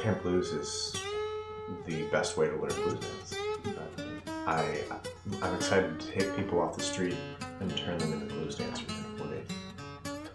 Camp Blues is the best way to learn blues dance. I'm excited to take people off the street and turn them into blues dancers in 4 days.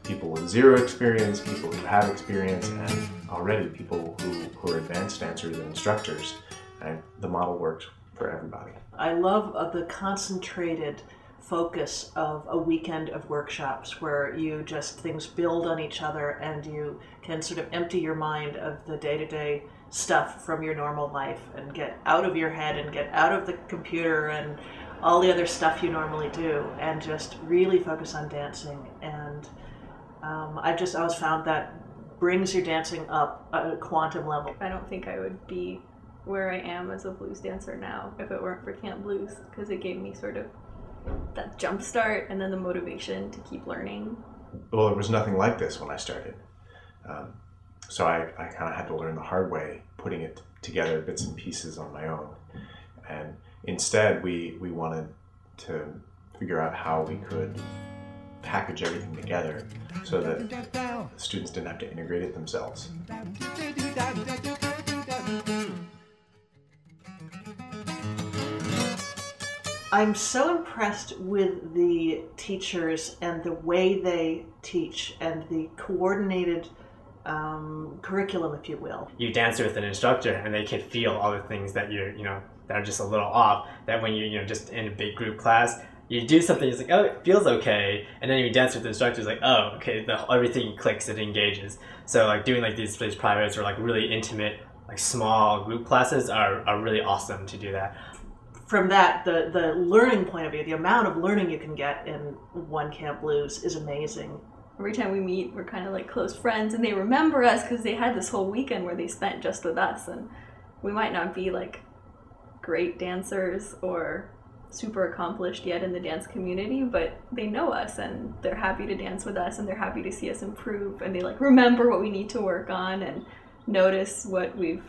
People with zero experience, people who have experience, and already people who are advanced dancers and instructors. And the model works for everybody. I love the concentrated focus of a weekend of workshops where things build on each other and you can sort of empty your mind of the day-to-day stuff from your normal life and get out of your head and get out of the computer and all the other stuff you normally do and just really focus on dancing. And I've just always found that brings your dancing up a quantum level. I don't think I would be where I am as a blues dancer now if it weren't for Camp Blues, because it gave me sort of that jump start and then the motivation to keep learning. Well, there was nothing like this when I started. So I kind of had to learn the hard way, putting it together bits and pieces on my own. And instead, we wanted to figure out how we could package everything together so that the students didn't have to integrate it themselves. I'm so impressed with the teachers and the way they teach and the coordinated curriculum, if you will. You dance with an instructor and they can feel all the things that that are just a little off, that when you're just in a big group class, you do something, it's like, oh, it feels okay, and then you dance with the instructor, it's like, oh, okay, everything clicks, it engages. So like doing like these privates or like really intimate, like small group classes are really awesome to do that. From that, the learning point of view, the amount of learning you can get in one Camp Blues is amazing. Every time we meet, we're kind of like close friends, and they remember us because they had this whole weekend where they spent just with us, and we might not be like great dancers or super accomplished yet in the dance community, but they know us and they're happy to dance with us and they're happy to see us improve, and they like remember what we need to work on and notice what we've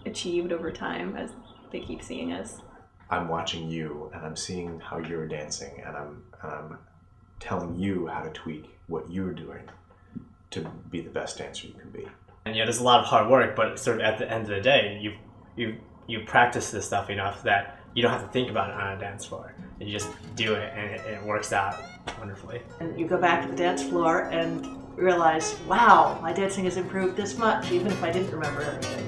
achieved over time as they keep seeing us. I'm watching you and I'm seeing how you're dancing, and I'm telling you how to tweak what you're doing to be the best dancer you can be. And there's a lot of hard work, but sort of at the end of the day, you practice this stuff enough that you don't have to think about it on a dance floor. You just do it and it works out wonderfully. And you go back to the dance floor and realize, wow, my dancing has improved this much, even if I didn't remember everything.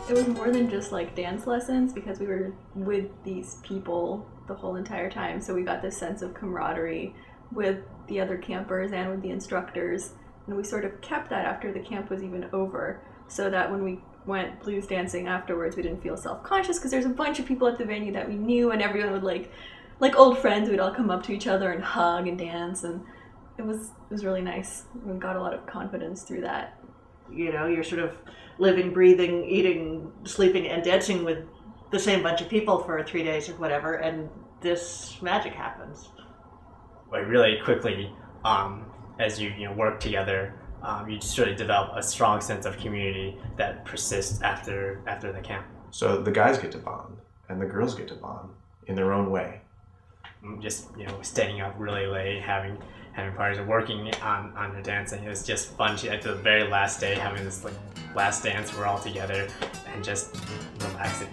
It was more than just like dance lessons, because we were with these people the whole entire time. So we got this sense of camaraderie with the other campers and with the instructors. And we sort of kept that after the camp was even over, so that when we went blues dancing afterwards, we didn't feel self-conscious because there's a bunch of people at the venue that we knew, and everyone would like old friends, we'd all come up to each other and hug and dance, and it was really nice. We got a lot of confidence through that. You know, you're sort of living, breathing, eating, sleeping, and dancing with the same bunch of people for 3 days or whatever, and this magic happens. Like really quickly, as you work together, you just really develop a strong sense of community that persists after the camp. So the guys get to bond and the girls get to bond in their own way. Just staying up really late, having parties, and working on the dancing. It was just fun. At the very last day, having this like last dance, we're all together and just relaxing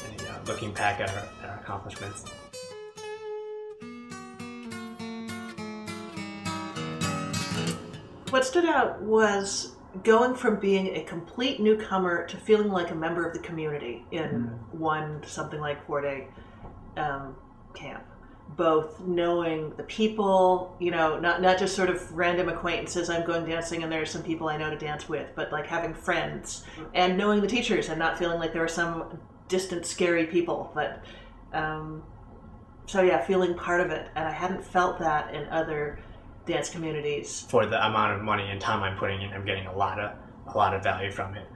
and looking back at our accomplishments. What stood out was going from being a complete newcomer to feeling like a member of the community in something like 4-day camp. Both knowing the people, not just sort of random acquaintances, I'm going dancing and there's some people I know to dance with, but like having friends, and knowing the teachers and not feeling like there were some distant, scary people. But so yeah, feeling part of it, and I hadn't felt that in other dance communities. For the amount of money and time I'm putting in, I'm getting a lot of value from it.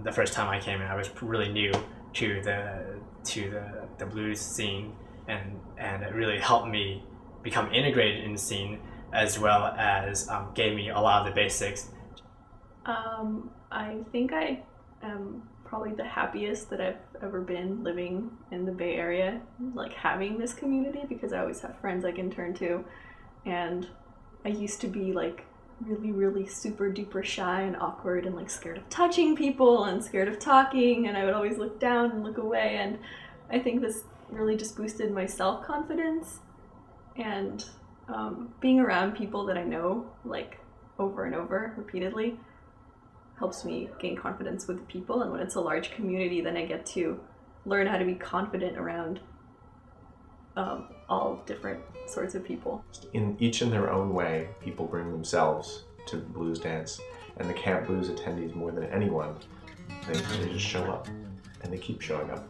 The first time I came in, I was really new to the blues scene, and it really helped me become integrated in the scene, as well as gave me a lot of the basics. I think I am probably the happiest that I've ever been living in the Bay Area, like having this community, because I always have friends I can turn to, and I used to be like really, really super duper shy and awkward and like scared of touching people and scared of talking, and I would always look down and look away, and I think this really just boosted my self-confidence, and being around people that I know like over and over repeatedly helps me gain confidence with people. And when it's a large community, then I get to learn how to be confident around all different sorts of people. Each in their own way, people bring themselves to blues dance, and the Camp Blues attendees, more than anyone, they just show up, and they keep showing up.